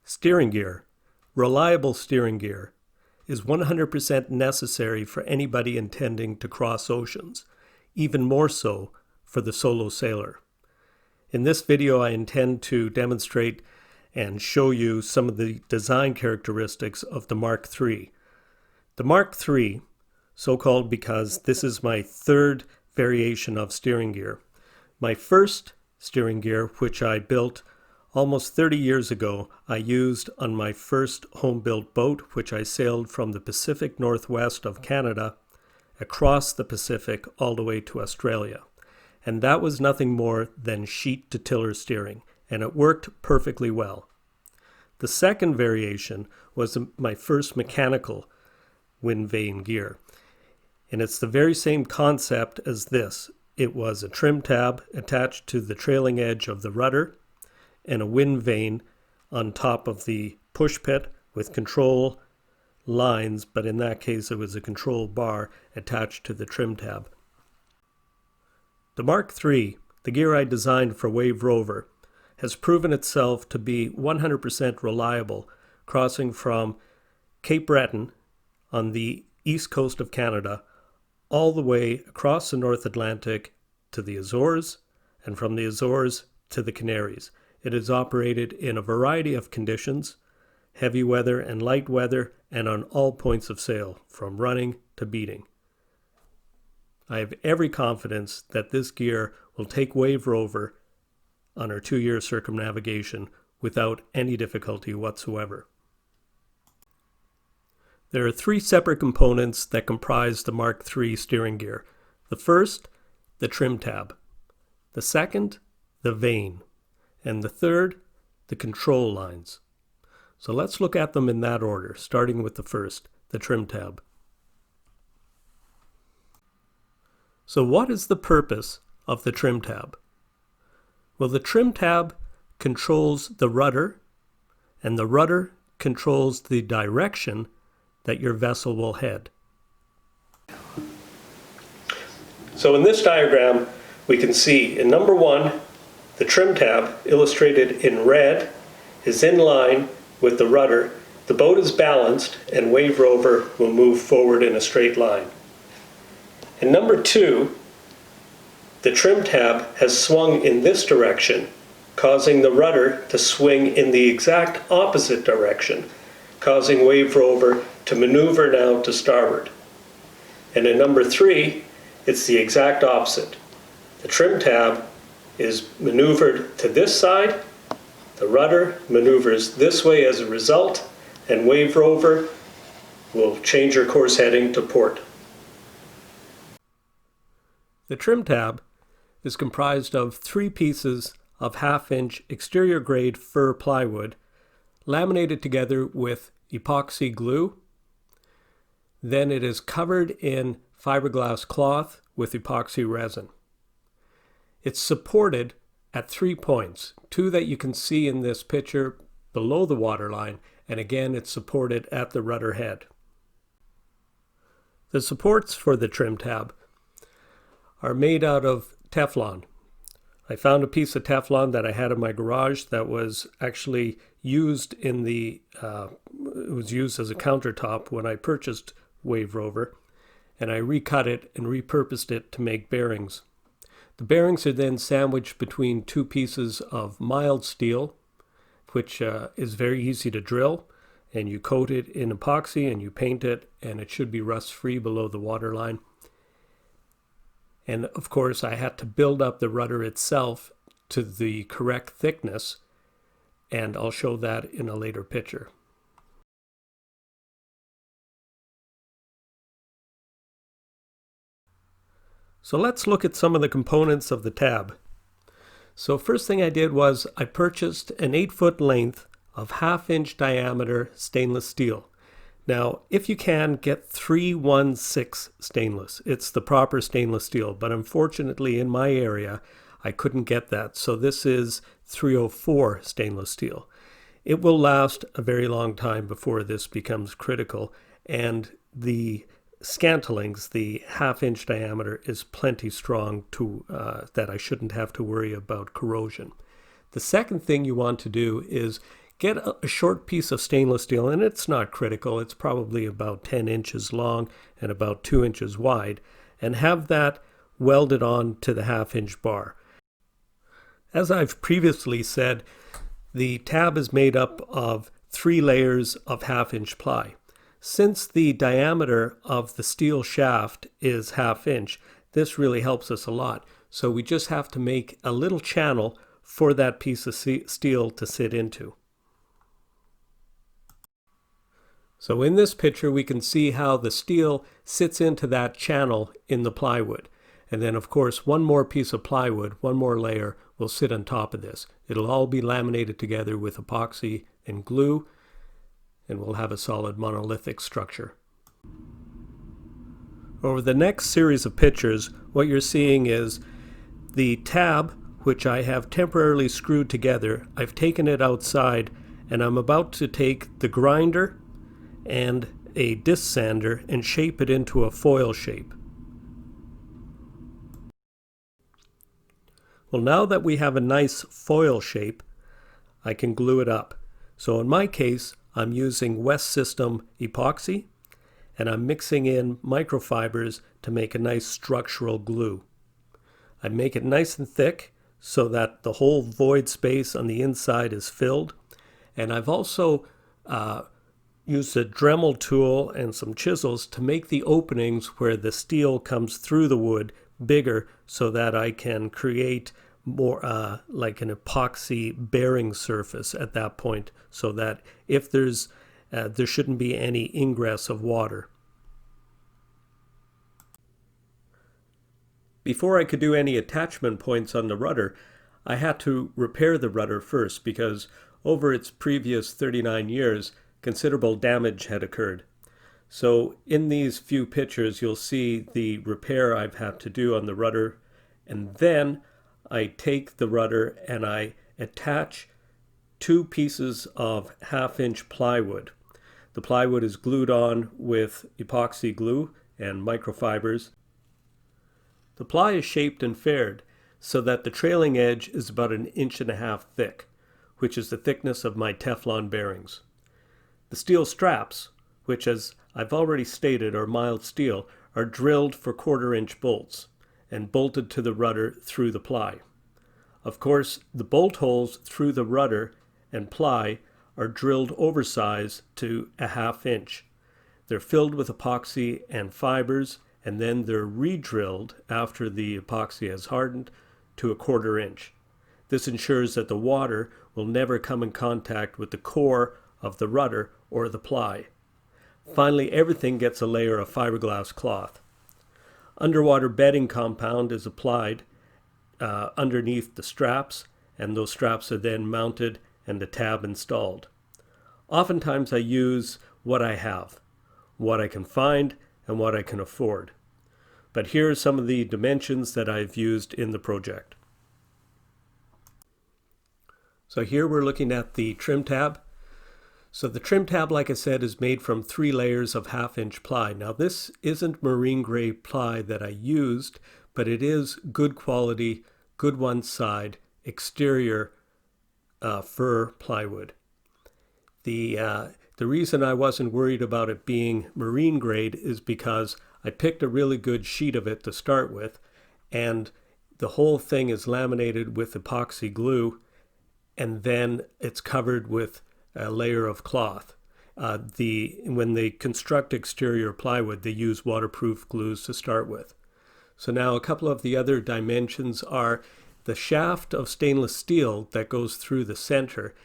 Steering gear, reliable steering gear, is 100% necessary for anybody intending to cross oceans, even more so for the solo sailor. In this video, I intend to demonstrate and show you some of the design characteristics of the Mark III. The Mark III, so-called because this is my third variation of steering gear. My first steering gear, which I built almost 30 years ago, I used on my first home-built boat, which I sailed from the Pacific Northwest of Canada across the Pacific all the way to Australia. And that was nothing more than sheet-to-tiller steering, and it worked perfectly well. The second variation was my first mechanical Vane gear, and it's the very same concept as this. It was a trim tab attached to the trailing edge of the rudder and a wind vane on top of the push pit with control lines, but in that case it was a control bar attached to the trim tab. The Mark III, the gear I designed for Wave Rover, has proven itself to be 100% reliable, crossing from Cape Breton on the east coast of Canada all the way across the North Atlantic to the Azores, and from the Azores to the Canaries. It is operated in a variety of conditions, heavy weather and light weather, and on all points of sail, from running to beating. I have every confidence that this gear will take Wave Rover on our 2-year circumnavigation without any difficulty whatsoever. There are 3 separate components that comprise the Mark III steering gear. The first, the trim tab. The second, the vane. And the third, the control lines. So let's look at them in that order, starting with the first, the trim tab. So what is the purpose of the trim tab? Well, the trim tab controls the rudder, and the rudder controls the direction that your vessel will head. So in this diagram, we can see in number 1, the trim tab, illustrated in red, is in line with the rudder. The boat is balanced and Wave Rover will move forward in a straight line. In number 2, the trim tab has swung in this direction, causing the rudder to swing in the exact opposite direction, causing Wave Rover to maneuver now to starboard. And in number 3, it's the exact opposite. The trim tab is maneuvered to this side, the rudder maneuvers this way as a result, and Wave Rover will change her course heading to port. The trim tab is comprised of 3 pieces of 1/2-inch exterior grade fir plywood laminated together with epoxy glue. Then it is covered in fiberglass cloth with epoxy resin. It's supported at 3 points, 2 that you can see in this picture below the waterline, and again it's supported at the rudder head. The supports for the trim tab are made out of Teflon. I found a piece of Teflon that I had in my garage that was actually used in the, it was used as a countertop when I purchased Wave Rover, and I recut it and repurposed it to make bearings. The bearings are then sandwiched between 2 pieces of mild steel, which is very easy to drill, and you coat it in epoxy and you paint it, and it should be rust-free below the waterline. And of course, I had to build up the rudder itself to the correct thickness, and I'll show that in a later picture. So let's look at some of the components of the tab. So first thing I did was I purchased an 8-foot length of 1/2-inch diameter stainless steel. Now, if you can, get 316 stainless. It's the proper stainless steel, but unfortunately in my area, I couldn't get that. So this is 304 stainless steel. It will last a very long time before this becomes critical, and the scantlings, the 1/2-inch diameter, is plenty strong to that I shouldn't have to worry about corrosion. The second thing you want to do is get a short piece of stainless steel, and it's not critical, it's probably about 10 inches long and about 2 inches wide, and have that welded on to the 1/2 inch bar. As I've previously said, the tab is made up of 3 layers of 1/2 inch ply. Since the diameter of the steel shaft is 1/2 inch, this really helps us a lot. So we just have to make a little channel for that piece of steel to sit into. So in this picture we can see how the steel sits into that channel in the plywood. And then of course one more piece of plywood, one more layer, will sit on top of this. It'll all be laminated together with epoxy and glue, and we'll have a solid monolithic structure. Over the next series of pictures, what you're seeing is the tab, which I have temporarily screwed together. I've taken it outside, and I'm about to take the grinder and a disc sander and shape it into a foil shape. Well, now that we have a nice foil shape, I can glue it up. So in my case, I'm using West System epoxy, and I'm mixing in microfibers to make a nice structural glue. I make it nice and thick so that the whole void space on the inside is filled. And I've also used a Dremel tool and some chisels to make the openings where the steel comes through the wood bigger, so that I can create more like an epoxy bearing surface at that point, so that if there shouldn't be any ingress of water. Before I could do any attachment points on the rudder, I had to repair the rudder first, because over its previous 39 years, considerable damage had occurred. So in these few pictures, you'll see the repair I've had to do on the rudder, and then I take the rudder and I attach 2 pieces of 1/2 inch plywood. The plywood is glued on with epoxy glue and microfibers. The ply is shaped and faired so that the trailing edge is about 1.5 inches thick, which is the thickness of my Teflon bearings. The steel straps, which, as I've already stated, are mild steel, are drilled for 1/4 inch bolts and bolted to the rudder through the ply. Of course, the bolt holes through the rudder and ply are drilled oversized to 1/2 inch. They're filled with epoxy and fibers, and then they're re-drilled after the epoxy has hardened to 1/4 inch. This ensures that the water will never come in contact with the core of the rudder or the ply. Finally, everything gets a layer of fiberglass cloth. Underwater bedding compound is applied underneath the straps, and those straps are then mounted and the tab installed. Oftentimes I use what I have, what I can find, and what I can afford. But here are some of the dimensions that I've used in the project. So here we're looking at the trim tab. So the trim tab, like I said, is made from 3 layers of 1/2 inch ply. Now this isn't marine grade ply that I used, but it is good quality, good one side, exterior fir plywood. The reason I wasn't worried about it being marine grade is because I picked a really good sheet of it to start with, and the whole thing is laminated with epoxy glue, and then it's covered with a layer of cloth. When they construct exterior plywood, they use waterproof glues to start with. So now a couple of the other dimensions are the shaft of stainless steel that goes through the center.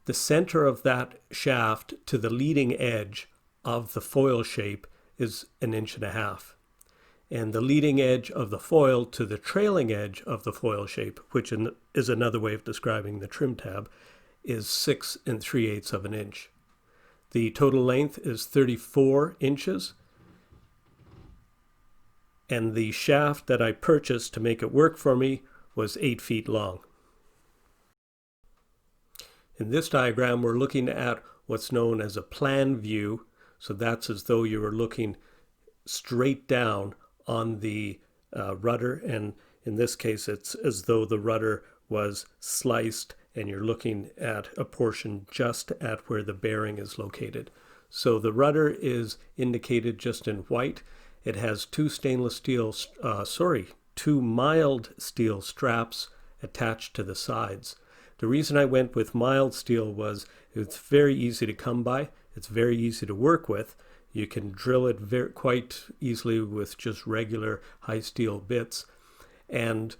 The center of that shaft to the leading edge of the foil shape is 1.5 inches. And the leading edge of the foil to the trailing edge of the foil shape, which is another way of describing the trim tab, is 6 3/8 of an inch. The total length is 34 inches. And the shaft that I purchased to make it work for me was 8 feet long. In this diagram, we're looking at what's known as a plan view. So that's as though you were looking straight down on the rudder, and in this case it's as though the rudder was sliced and you're looking at a portion just at where the bearing is located. So the rudder is indicated just in white. It has two mild steel straps attached to the sides. The reason I went with mild steel was it's very easy to come by. It's very easy to work with. You can drill it quite easily with just regular high steel bits. And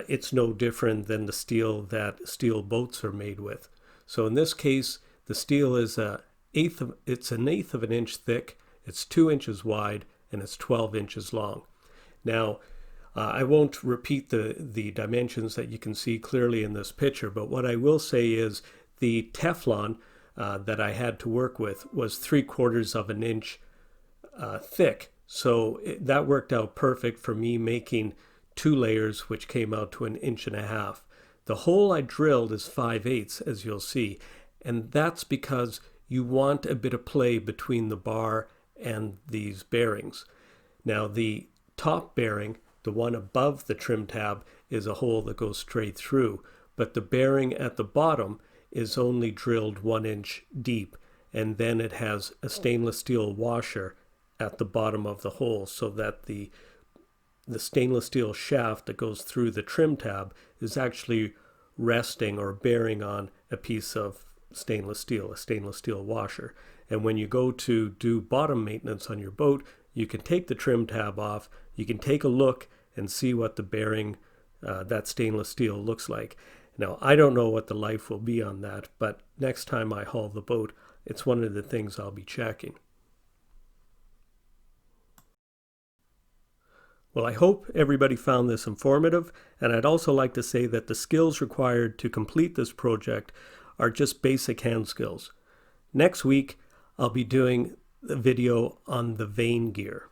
it's no different than the steel that steel boats are made with. So in this case, the steel is an eighth of an inch thick, it's 2 inches wide, and it's 12 inches long. Now, I won't repeat the dimensions that you can see clearly in this picture, but what I will say is the Teflon that I had to work with was 3/4 of an inch thick. So that worked out perfect for me making 2 layers, which came out to 1.5 inches. The hole I drilled is 5/8, as you'll see, and that's because you want a bit of play between the bar and these bearings. Now the top bearing, the one above the trim tab, is a hole that goes straight through, but the bearing at the bottom is only drilled 1 inch deep, and then it has a stainless steel washer at the bottom of the hole, so that the stainless steel shaft that goes through the trim tab is actually resting or bearing on a piece of stainless steel, a stainless steel washer. And when you go to do bottom maintenance on your boat, you can take the trim tab off, you can take a look and see what the bearing, that stainless steel looks like. Now, I don't know what the life will be on that, but next time I haul the boat, it's one of the things I'll be checking. Well, I hope everybody found this informative, and I'd also like to say that the skills required to complete this project are just basic hand skills. Next week, I'll be doing a video on the Vane gear.